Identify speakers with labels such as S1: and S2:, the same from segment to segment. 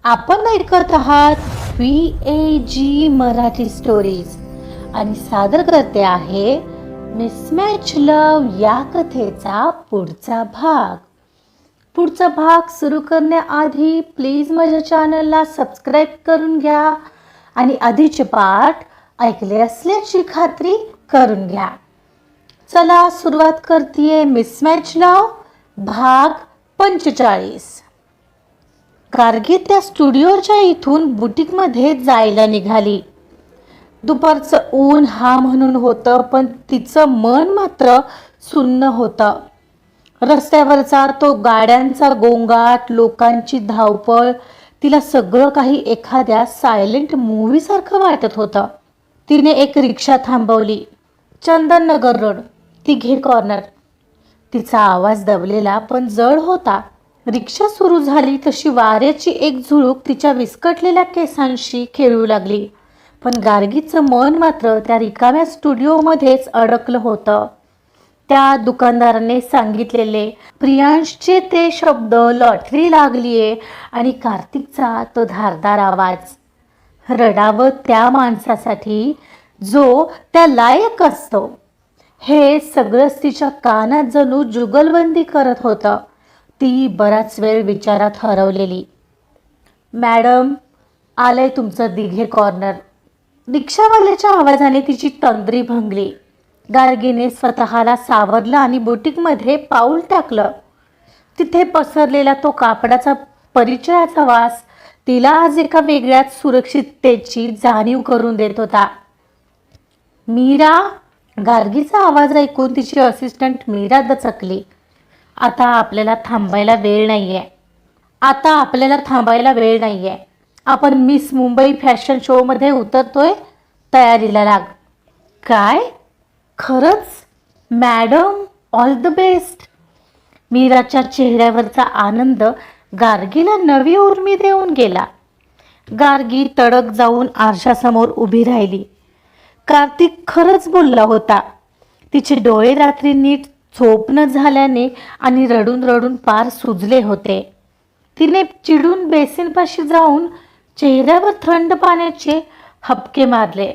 S1: आपण ऐकत आहात VAG मराठी स्टोरीज आणि सादर करते आहे मिसमॅच लव्ह या कथेचा पुढचा भाग सुरू करण्याआधी प्लीज माझ्या चॅनलला सबस्क्राईब करून घ्या आणि आधीचे पाठ ऐकले असल्याची खात्री करून घ्या. चला सुरुवात करतेय मिसमॅच लव्ह भाग 45. गार्गी त्या स्टुडिओच्या इथून बुटीकमध्ये जायला निघाली. दुपारचं ऊन हा म्हणून होतं, पण तिचं मन मात्र सुन्न होतं. रस्त्यावरचा तो गाड्यांचा गोंगाट, लोकांची धावपळ, तिला सगळं काही एखाद्या सायलेंट मूव्हीसारखं वाटत होतं. तिने एक रिक्षा थांबवली. चंदननगर रोड, तिघे कॉर्नर. तिचा आवाज दबलेला पण जड होता. रिक्षा सुरू झाली तशी वाऱ्याची एक झुळूक तिच्या विस्कटलेल्या केसांशी खेळू लागली. पण गार्गीचं मन मात्र त्या रिकाम्या स्टुडिओमध्येच अडकलं होतं. त्या दुकानदाराने सांगितलेले प्रियांशचे ते शब्द, लॉटरी लागलीये आणि कार्तिकचा तो धारदार आवाज. रडावं त्या माणसासाठी जो त्या लायक असतो, हे सगळंच तिच्या कानात जणू जुगलबंदी करत होतं. ती बराच वेळ विचारात हरवलेली. मॅडम, आलंय तुमचं दिघे कॉर्नर. रिक्षावाल्याच्या आवाजाने तिची तंद्री भंगली. गार्गीने स्वतःला सावरलं आणि बुटीकमध्ये पाऊल टाकलं. तिथे पसरलेला तो कापडाचा परिचयाचा वास तिला आज एका वेगळ्याच सुरक्षिततेची जाणीव करून देत होता. मीरा. गार्गीचा आवाज ऐकून तिची असिस्टंट मीरा दचकली. आता आपल्याला थांबायला वेळ नाहीये. आपण मिस मुंबई फॅशन शोमध्ये उतरतोय, तयारीला लाग. काय? खरंच? Madam, all the best. मीराच्या चेहऱ्यावरचा आनंद गार्गीला नवी उर्मी देऊन गेला. गार्गी तडक जाऊन आरशासमोर उभी राहिली. कार्तिक खरंच बोलला होता. तिचे डोळे रात्री नीट झोप न झाल्याने आणि रडून रडून पार सुजले होते. तिने चिडून बेसिनपाशी जाऊन चेहऱ्यावर थंड पाण्याचे हबके मारले.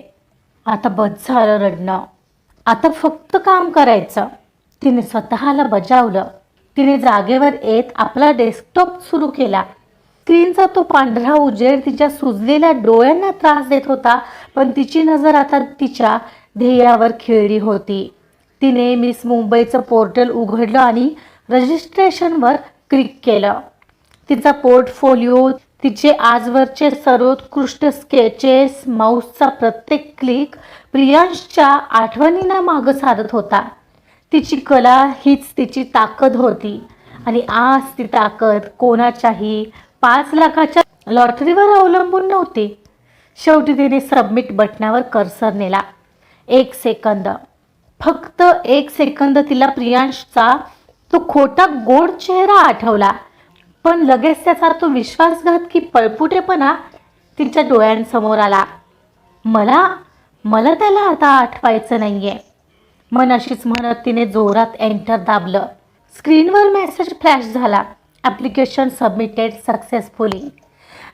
S1: आता बस झालं रडणं, आता फक्त काम करायचं, तिने स्वतःला बजावलं. तिने जागेवर येत आपला डेस्कटॉप सुरू केला. स्क्रीनचा तो पांढरा उजेड तिच्या सुजलेल्या डोळ्यांना त्रास देत होता, पण तिची नजर आता तिच्या ध्येयावर खिळली होती. तिने मिस मुंबईचं पोर्टल उघडलं आणि रजिस्ट्रेशनवर क्लिक केलं. तिचा पोर्टफोलिओ, तिचे आजवरचे सर्वोत्कृष्ट स्केचेस, माऊसचा प्रत्येक क्लिक प्रियांशच्या आठवणींना मागं सारत होता. तिची कला हीच तिची ताकद होती आणि आज ती ताकद कोणाच्याही 5 लाखाच्या लॉटरीवर अवलंबून नव्हती. शेवटी तिने सबमिट बटनावर कर्सर नेला. 1 सेकंद, फक्त 1 सेकंद तिला प्रियांशचा तो खोटा गोड चेहरा आठवला, पण लगेच त्याचा तो विश्वासघातकी पळपुटेपणा तिच्या डोळ्यांसमोर आला. मला त्याला आता आठवायचं नाहीये, मनाशीच म्हणत तिने जोरात एंटर दाबलं. स्क्रीनवर मेसेज फ्लॅश झाला. Application submitted successfully.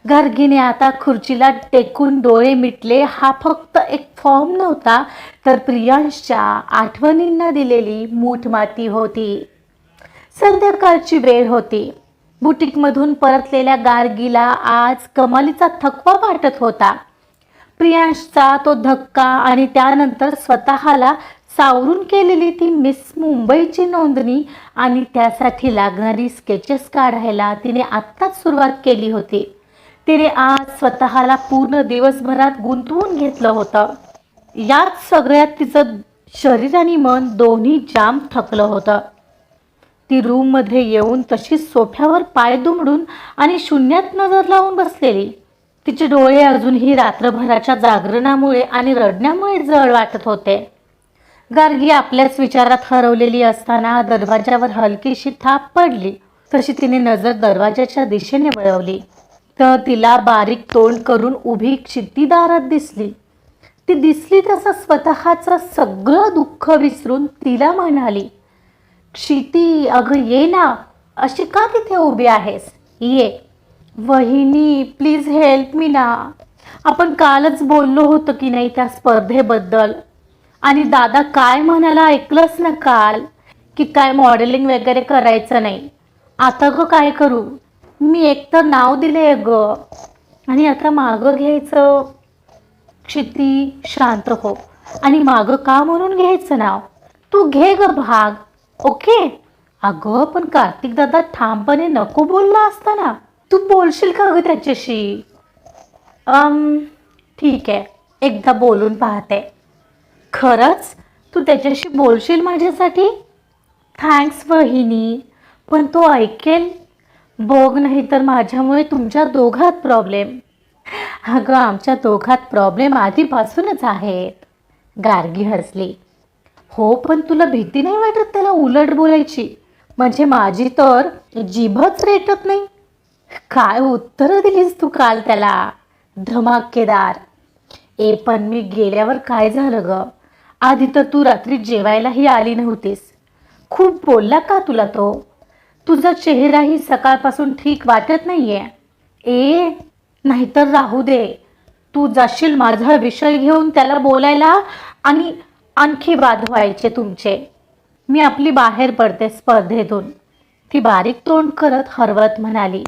S1: गार्गीने आता खुर्चीला टेकून डोळे मिटले. हा फक्त एक फॉर्म नव्हता, तर प्रियांशच्या आठवणींना दिलेली मूठमाती होती. संध्याकाळची वेळ होती. बुटीकमधून परतलेल्या गार्गीला आज कमालीचा थकवा वाटत होता. प्रियांशचा तो धक्का आणि त्यानंतर स्वतःला सावरून केलेली ती मिस मुंबईची नोंदणी आणि त्यासाठी लागणारी स्केचेस काढायला तिने आत्ताच सुरुवात केली होती. तिने आज स्वतःला पूर्ण दिवसभरात गुंतवून घेतलं होतं. याच सगळ्यात तिचं शरीर आणि मन दोन्ही जाम थकलं होतं. ती रूममध्ये येऊन तशीच सोफ्यावर पाय दुमडून आणि शून्यात नजर लावून बसलेली. तिचे डोळे अजूनही रात्रभराच्या जागरणामुळे आणि रडण्यामुळे जड वाटत होते. गार्गी आपल्याच विचारात हरवलेली असताना दरवाजावर हलकीशी थाप पडली. तशी तिने नजर दरवाजाच्या दिशेने वळवली तर तिला बारीक तोंड करून उभी क्षिती दारात दिसली. ती दिसली तसं स्वतःचं सगळं दुःख विसरून तिला म्हणाली, क्षिती, अगं ये ना, अशी का तिथे उभी आहेस? ये. वहिनी प्लीज हेल्प मी ना. आपण कालच बोललो होतो की नाही त्या स्पर्धेबद्दल, आणि दादा काय म्हणाला ऐकलंच ना काल, की काय मॉडेलिंग वगैरे करायचं नाही. आता ग काय करू? मी एकतर नाव दिले ग, आणि आता मागं घ्यायचं. क्षिती शांत हो, आणि मागं का म्हणून घ्यायचं नाव? तू घे ग भाग. ओके. अगं पण कार्तिक दादा ठामपणे नको बोलला असता ना. तू बोलशील का ग त्याच्याशी? ठीक आहे, एकदा बोलून पाहते. खरंच तू त्याच्याशी बोलशील माझ्यासाठी? थँक्स वहिनी, पण तो ऐकेल बघ, नाही तर माझ्यामुळे तुमच्या दोघात प्रॉब्लेम. अगं आमच्या दोघात प्रॉब्लेम आधीपासूनच आहेत. गार्गी हसली. हो पण तुला भीती नाही वाटत त्याला उलट बोलायची? म्हणजे माझी तर जीभच रेटत नाही. काय उत्तर दिलीस तू काल त्याला, धमाकेदार. पण मी गेल्यावर काय झालं ग? आधी तर तू रात्री जेवायलाही आली नव्हतीस. खूप बोलला का तुला तो? तुझा चेहराही सकाळपासून ठीक वाटत नाहीये. नाहीतर राहू दे, तू जाशील माझा विषय घेऊन त्याला बोलायला, आणि आणखी वाद व्हायचे तुमचे. मी आपली बाहेर पडते स्पर्धेतून. ती बारीक तोंड करत हरवत म्हणाली.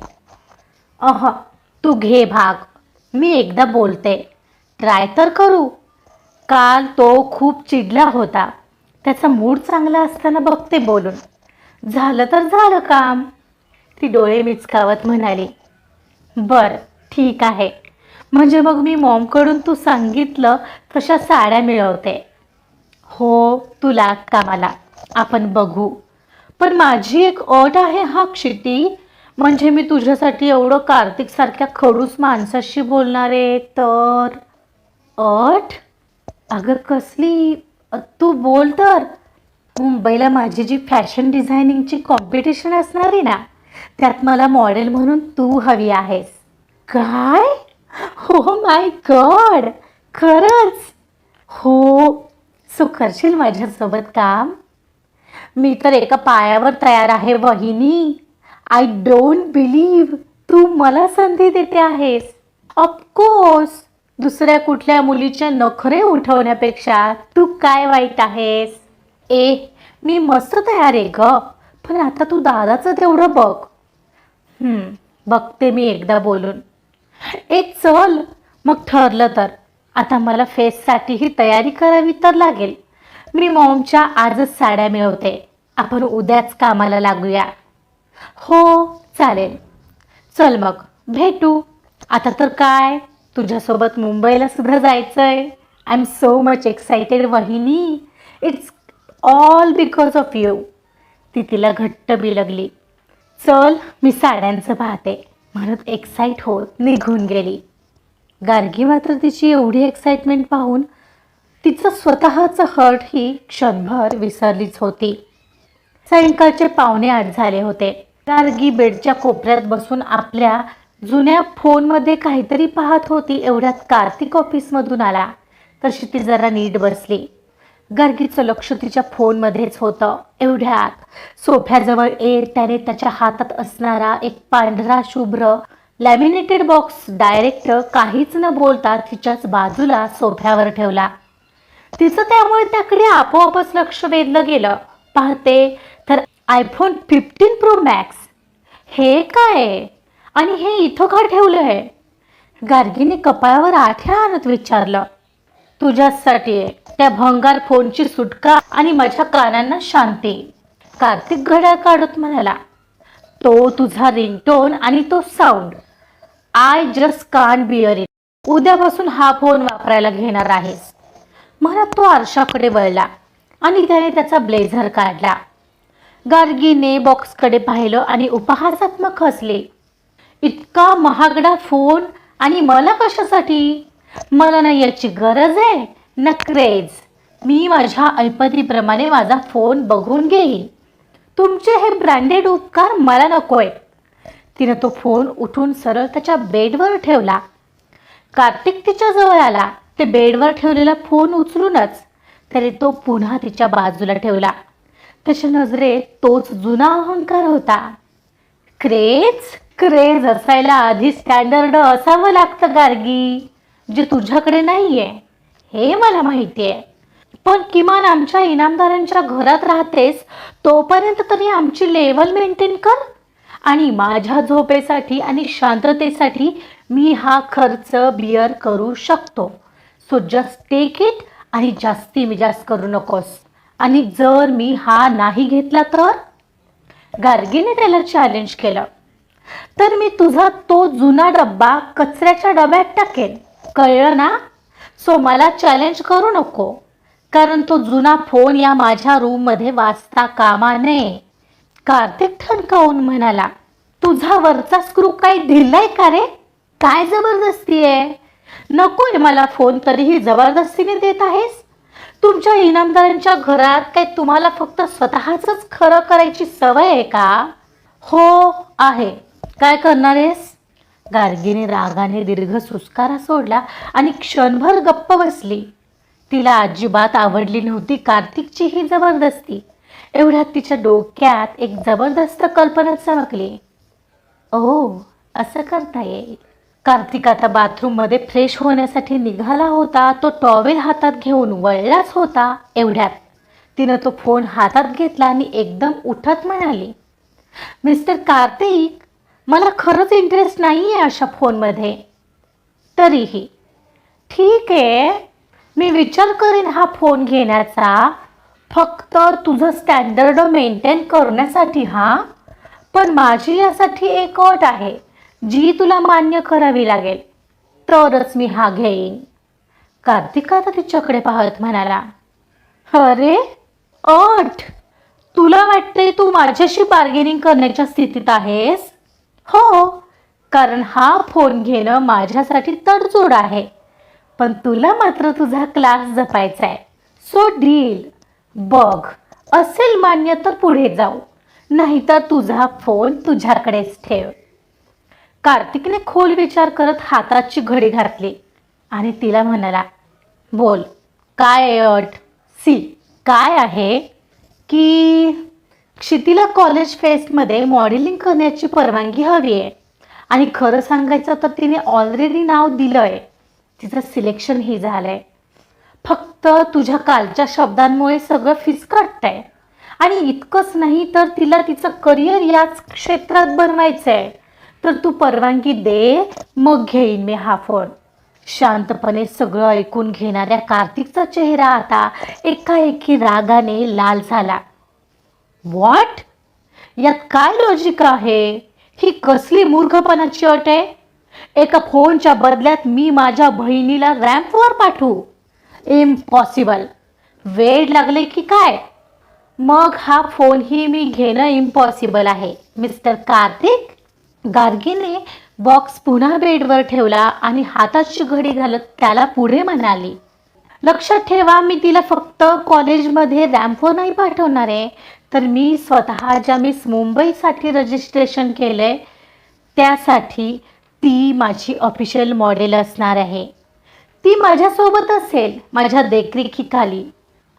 S1: तू घे भाग, मी एकदा बोलते. ट्राय तर करू. काल तो खूप चिडला होता. त्याचा मूड चांगला असताना बघते बोलून. झालं तर झालं काम. ती डोळे मिचकावत म्हणाली. बरं ठीक आहे, म्हणजे मग मी मॉमकडून तू सांगितलं तशा साड्या मिळवते. हो तू लाग कामाला, आपण बघू. पण माझी एक अट आहे हा क्षिती. म्हणजे मी तुझ्यासाठी एवढं कार्तिक सारख्या खडूस माणसाशी बोलणारे तर. अट? अगं कसली? तू बोल तर. मुंबईला माझी जी फॅशन डिझायनिंगची कॉम्पिटिशन असणार आहे ना, त्यात मला मॉडेल म्हणून तू हवी आहेस. काय? हो माय गॉड, खरंच? हो. सो करशील माझ्यासोबत काम? मी तर एका पायावर तयार आहे वहिनी. आय डोंट बिलीव्ह तू मला संधी देते आहेस. ऑफकोर्स, दुसऱ्या कुठल्या मुलीच्या नखरे उठवण्यापेक्षा तू काय वाईट आहेस? मी मस्त तयार आहे ग, पण आता तू दादाचं तेवढं बघ. बघते मी एकदा बोलून. चल मग ठरलं तर. आता मला फेससाठीही तयारी करावी तर लागेल. मी मॉमच्या आजच साड्या मिळवते. आपण उद्याच कामाला लागूया. हो चालेल. चल मग भेटू. आता तर काय, तुझ्यासोबत मुंबईला सुद्धा जायचंय. I am so much excited वहिनी. It's all because of you. ती तिला घट्ट बिलगली. चल मी साड्यांचं पाहते म्हणत एक्साइट होत निघून गेली. गार्गी मात्र तिची एवढी एक्साइटमेंट पाहून तिचं स्वतःचं हर्ट ही क्षणभर विसरलीच होती. सायंकाळचे 7:45 झाले होते. गार्गी बेडच्या कोपऱ्यात बसून आपल्या जुन्या फोनमध्ये काहीतरी पाहत होती. एवढ्यात कार्तिक ऑफिसमधून आला. तशी ती जरा नीट बसली. गार्गीचं लक्ष तिच्या फोनमध्येच होतं. एवढ्यात सोफ्याजवळ त्याने त्याच्या हातात असणारा एक पांढरा शुभ्र लॅमिनेटेड बॉक्स डायरेक्ट काहीच न बोलता तिच्याच बाजूला सोफ्यावर ठेवला. तिचं त्यामुळे त्याकडे आपोआपच लक्ष वेधलं गेलं. पाहते तर आयफोन 15 प्रो मॅक्स. हे काय, आणि हे इथं का ठेवलंय? गार्गीने कपाळावर आठ्या आणत विचारलं. तुझ्यासाठी त्या भंगार फोनची सुटका आणि माझ्या कानांना शांती. कार्तिक घड्याळ काढत म्हणाला. तो तुझा रिंगटोन आणि तो sound, I just can't bear it. उद्यापासून हा फोन वापरायला घेणार आहेस म्हणत तो आरशाकडे वळला आणि त्याने त्याचा ब्लेझर काढला. गार्गीने बॉक्सकडे पाहिलं आणि उपहासात्मक हसले. इतका महागडा फोन आणि मला कशासाठी? मला ना याची गरज आहे ना क्रेज. मी माझ्या ऐपतीप्रमाणे माझा फोन बघून घेईन. तुमचे हे ब्रँडेड उपकार मला नकोय. तिनं तो फोन उठून सरळ त्याच्या बेडवर ठेवला. कार्तिक तिच्या जवळ आला. ते बेडवर ठेवलेला फोन उचलूनच त्याने तो पुन्हा तिच्या बाजूला ठेवला. त्याच्या नजरेत तोच जुना अहंकार होता. क्रेज? क्रेज असायला आधी स्टँडर्ड असावं लागतं गार्गी, जे तुझ्याकडे नाहीये हे मला माहिती आहे. पण किमान आमच्या इनामदारांच्या घरात राहतेस तोपर्यंत तरी आमची लेवल मेंटेन कर. आणि माझ्या झोपेसाठी आणि शांततेसाठी मी हा खर्च बिअर करू शकतो. सो जस्ट टेक इट आणि जास्ती मिजाज करू नकोस. आणि जर मी हा नाही घेतला तर, गार्गीने त्याला चॅलेंज केलं, तर मी तुझा तो जुना डब्बा कचऱ्याच्या डब्यात टाकेन, कळलं ना? सो मला चॅलेंज करू नको, कारण तो जुना फोन या माझ्या रूममध्ये वाजता कामा नये. कार्तिक ठणकावून म्हणाला, तुझा वरचा स्क्रू काही ढिलाय का रे? काय जबरदस्ती आहे? नकोय मला फोन तरीही जबरदस्तीने देत आहेस? तुमच्या इनामदारांच्या घरात काय तुम्हाला फक्त स्वतःच खरं करायची सवय आहे का? हो आहे. काय करणार आहेस? गार्गीने रागाने दीर्घ सुस्कारा सोडला आणि क्षणभर गप्प बसली. तिला अजिबात आवडली नव्हती कार्तिकची ही जबरदस्ती. एवढ्यात तिच्या डोक्यात एक जबरदस्त कल्पना चमकली. ओ, असं करता येईल. कार्तिक आता बाथरूममध्ये फ्रेश होण्यासाठी निघाला होता. तो टॉवेल हातात घेऊन वळलाच होता. एवढ्यात तिनं तो फोन हातात घेतला आणि एकदम उठत म्हणाली, मिस्टर कार्तिक, मला खरंच इंटरेस्ट नाही आहे अशा फोनमध्ये. तरीही ठीक आहे, मी विचार करेन हा फोन घेण्याचा, फक्त तुझं स्टँडर्ड मेंटेन करण्यासाठी. पण माझी यासाठी एक अट आहे जी तुला मान्य करावी लागेल, तरच मी हा घेईन. कार्तिक आता तिच्याकडे पाहत म्हणाला, अरे अट? तुला वाटते तू माझ्याशी बार्गेनिंग करण्याच्या स्थितीत आहेस? हो, कारण हा फोन घेणं माझ्यासाठी तडजोड आहे. पण तुला मात्र तुझा क्लास जपायचा आहे. So deal. बघ, असेल मान्य तर पुढे जाऊ, नाहीतर तुझा फोन तुझ्याकडेच ठेव. कार्तिकने खोल विचार करत हाताची घडी घातली आणि तिला म्हणाला, बोल, काय आहे अट? काय आहे की क्षितीला कॉलेज फेस्टमध्ये मॉडेलिंग करण्याची परवानगी हवी आहे. आणि खरं सांगायचं तर तिने ऑलरेडी नाव दिलं आहे. तिचं सिलेक्शनही झालं आहे. फक्त तुझ्या कालच्या शब्दांमुळे सगळं फिसकटतंय. आणि इतकंच नाही तर तिला तिचं करिअर याच क्षेत्रात बनवायचं आहे. तर तू परवानगी दे, मग घेईन मी हा फोन. शांतपणे सगळं ऐकून घेणाऱ्या कार्तिकचा चेहरा आता एकाएकी रागाने लाल झाला. व्हॉट? यात काय लॉजिक आहे? ही कसली मूर्खपणाची अट आहे? एका फोनच्या बदल्यात मी माझ्या बहिणीला रॅम्पवर पाठवू? इम्पॉसिबल. वेळ लागले की काय? मग हा फोनही मी घेणं इम्पॉसिबल आहे मिस्टर कार्तिक. गार्गीने बॉक्स पुन्हा बेडवर ठेवला आणि हाताची घडी घालत त्याला पुढे म्हणाली, लक्षात ठेवा, मी तिला फक्त कॉलेजमध्ये रॅम्पवर नाही पाठवणार आहे, तर मी स्वतः ज्या मिस मुंबईसाठी रजिस्ट्रेशन केलं आहे त्यासाठी ती माझी ऑफिशियल मॉडेल असणार आहे. ती माझ्यासोबत असेल, माझ्या देखरेखीखाली.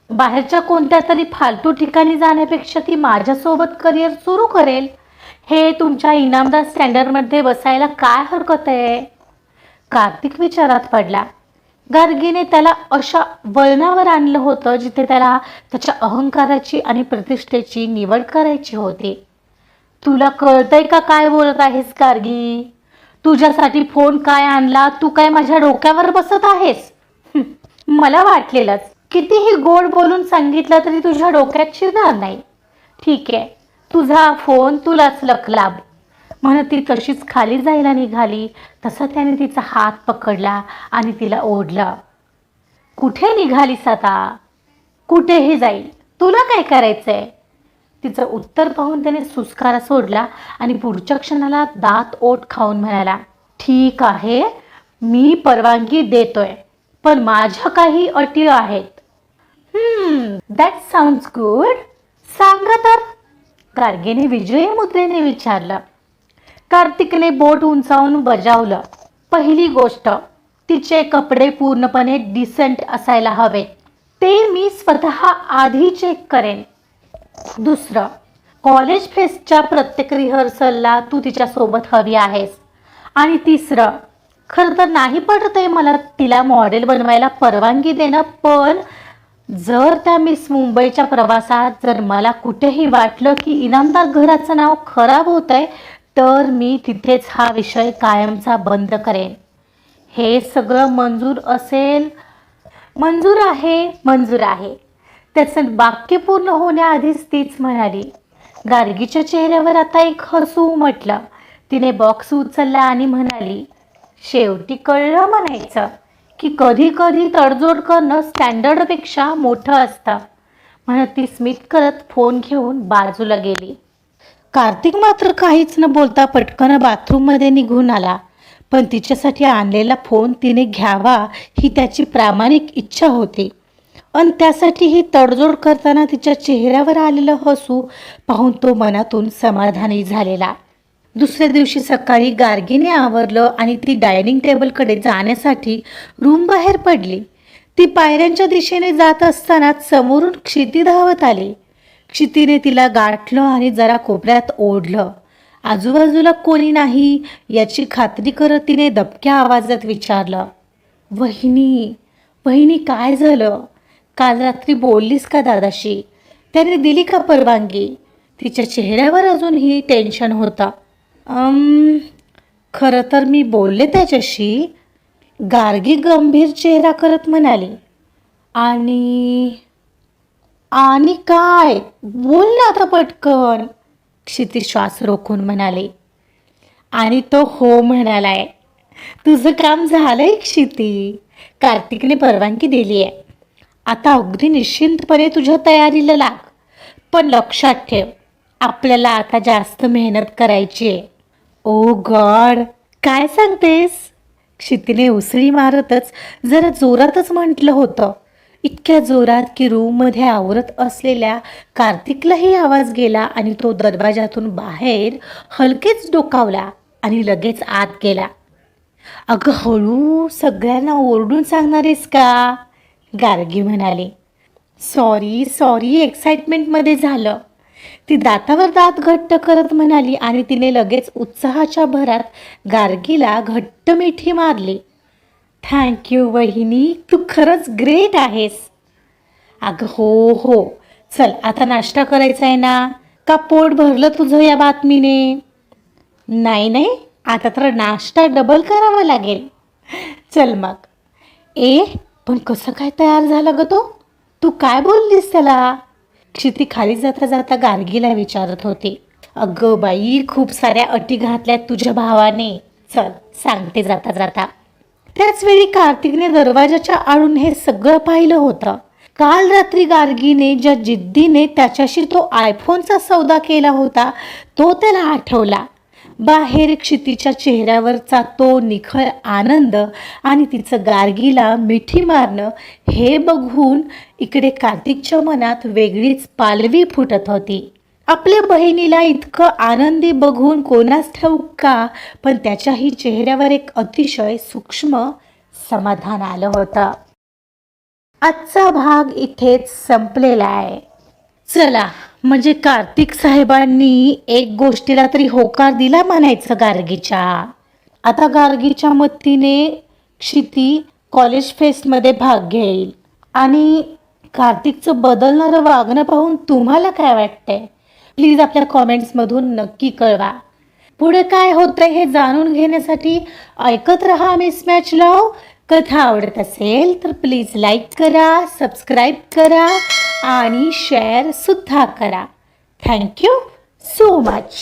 S1: बाहेरच्या कोणत्या तरी फालतू ठिकाणी जाण्यापेक्षा ती माझ्यासोबत करिअर सुरू करेल. हे तुमच्या इनामदार स्टँडर्डमध्ये बसायला काय हरकत आहे? कार्तिक विचारात पडला. गार्गीने त्याला अशा वळणावर आणलं होतं जिथे त्याला त्याच्या अहंकाराची आणि प्रतिष्ठेची निवड करायची होती. तुला कळतंय का काय बोलत आहेस गार्गी? तुझ्यासाठी फोन काय आणला? तू काय माझ्या डोक्यावर बसत आहेस? मला वाटलेलंच. कितीही गोड बोलून सांगितलं तरी तुझ्या डोक्यात शिरणार नाही. ठीक आहे, तुझा फोन तुलाच लकलाभ. म्हणत ती तशीच खाली जायला निघाली तसा त्याने तिचा हात पकडला आणि तिला ओढलं. कुठे निघालीस आता? कुठेही जाईल, तुला काय करायचंय? तिचं उत्तर पाहून त्याने सुस्कारा सोडला आणि पुढच्या क्षणाला दात ओठ खाऊन म्हणाला, ठीक आहे, मी परवानगी देतोय, पण माझ्या काही अटी आहेत. That sounds good. सांगा तर. गार्गीने विजयी मुद्रेने विचारलं. कार्तिकने बोट उंचावून बजावलं. पहिली गोष्ट, तिचे कपडे पूर्णपणे डिसेंट असायला हवेत. ते मी स्वतः आधी चेक करेन. दुसरं, कॉलेज फेस्टच्या प्रत्येक रिहर्सलला तू तिच्यासोबत हवी आहेस. आणि तिसरं, खरं तर नाही पडत आहे मला तिला मॉडेल बनवायला परवानगी देणं, पण जर त्या मिस मुंबईच्या प्रवासात जर मला कुठेही वाटलं की इनामदार घराचं नाव खराब होत आहे, तर मी तिथेच हा विषय कायमचा बंद करेन. हे सगळं मंजूर असेल? मंजूर आहे, मंजूर आहे. त्याचं वाक्य पूर्ण होण्याआधीच तीच म्हणाली. गार्गीच्या चेहऱ्यावर आता एक हसू उमटलं. तिने बॉक्स उचलला आणि म्हणाली, शेवटी कळलं म्हणायचं की कधी कधी तडजोड करणं स्टँडर्डपेक्षा मोठं असतं. म्हणत ती स्मित करत फोन घेऊन बाजूला गेली. कार्तिक मात्र काहीच न बोलता पटकन बाथरूममध्ये निघून आला. पण तिच्यासाठी आणलेला फोन तिने घ्यावा ही त्याची प्रामाणिक इच्छा होती. आणि त्यासाठी ही तडजोड करताना तिच्या चेहऱ्यावर आलेलं हसू पाहून तो मनातून समाधानी झालेला. दुसऱ्या दिवशी सकाळी गार्गीने आवरलं आणि ती डायनिंग टेबलकडे जाण्यासाठी रूम बाहेर पडली. ती पायऱ्यांच्या दिशेने जात असताना समोरून क्षिती धावत आली. क्षितीने तिला गाठलं आणि जरा कोपऱ्यात ओढलं. आजूबाजूला कोणी नाही याची खात्री करत तिने दबक्या आवाजात विचारलं, वहिनी, वहिनी काय झालं? काल रात्री बोललीस का दादाशी? त्याने दिली का परवानगी? तिच्या चेहऱ्यावर अजूनही टेन्शन होतं. खरं तर मी बोलले त्याच्याशी, गार्गी गंभीर चेहरा करत म्हणाली. आणि आणि काय? बोल ना आता पटकन. क्षिती श्वास रोखून म्हणाले. आणि तो हो म्हणालाय. तुझं काम झालंय क्षिती. कार्तिकने परवानगी दिली आहे. आता अगदी निश्चिंतपणे तुझ्या तयारीला लाग. पण लक्षात ठेव, आपल्याला आता जास्त मेहनत करायची आहे. ओ गॉड, काय सांगतेस? क्षितीने उसळी मारतच जरा जोरातच म्हटलं होतं. इतक्या जोरात की रूममध्ये आवरत असलेल्या कार्तिकलाही आवाज गेला आणि तो दरवाजातून बाहेर हलकेच डोकावला आणि लगेच आत गेला. अगं हळू, सगळ्यांना ओरडून सांगणारेस का? गार्गी म्हणाली. सॉरी सॉरी, एक्साइटमेंटमध्ये झालं. ती दातावर दात घट्ट करत म्हणाली आणि तिने लगेच उत्साहाच्या भरात गार्गीला घट्ट मिठी मारली. थँक्यू वहिनी, तू खरंच ग्रेट आहेस. अगं हो हो, चल आता नाश्ता करायचा आहे ना? का पोट भरलं तुझं या बातमीने? नाही नाही, आता तर नाश्ता डबल करावा लागेल. चल मग. पण कसं काय तयार झाला ग तो? तू काय बोललीस त्याला? क्षिती खाली जाता जाता गार्गीला विचारत होती. अगं बाई, खूप साऱ्या अटी घातल्यात तुझ्या भावाने. चल सांगते जाता जाता. त्याच वेळी कार्तिकने दरवाजाच्या आडून हे सगळं पाहिलं होतं. काल रात्री गार्गीने ज्या जिद्दीने त्याच्याशी तो आयफोनचा सौदा केला होता तो त्याला आठवला. बाहेर क्षितीच्या चेहऱ्यावरचा तो निखळ आनंद आणि तिचं गार्गीला मिठी मारणं हे बघून इकडे कार्तिकच्या मनात वेगळीच पालवी फुटत होती. आपल्या बहिणीला इतकं आनंदी बघून कोणास ठाऊक का, पण त्याच्याही चेहऱ्यावर एक अतिशय सूक्ष्म समाधान आलं होतं. आजचा भाग इथेच संपलेला आहे. चला, म्हणजे कार्तिक साहेबांनी एक गोष्टीला तरी होकार दिला म्हणायचं गार्गीच्या. आता गार्गीच्या मतीने क्षिती कॉलेज फेस्टमध्ये भाग घेईल. आणि कार्तिकचं बदलणारं वागणं पाहून तुम्हाला काय वाटतंय? प्लीज आपल्या कॉमेंट्समधून नक्की कळवा. पुढे काय होतंय हे जाणून घेण्यासाठी ऐकत रहा मिसमॅच लव्ह. कथा आवडत असेल तर प्लीज लाईक करा, सबस्क्राईब करा आणि शेअर सुद्धा करा. Thank you so much.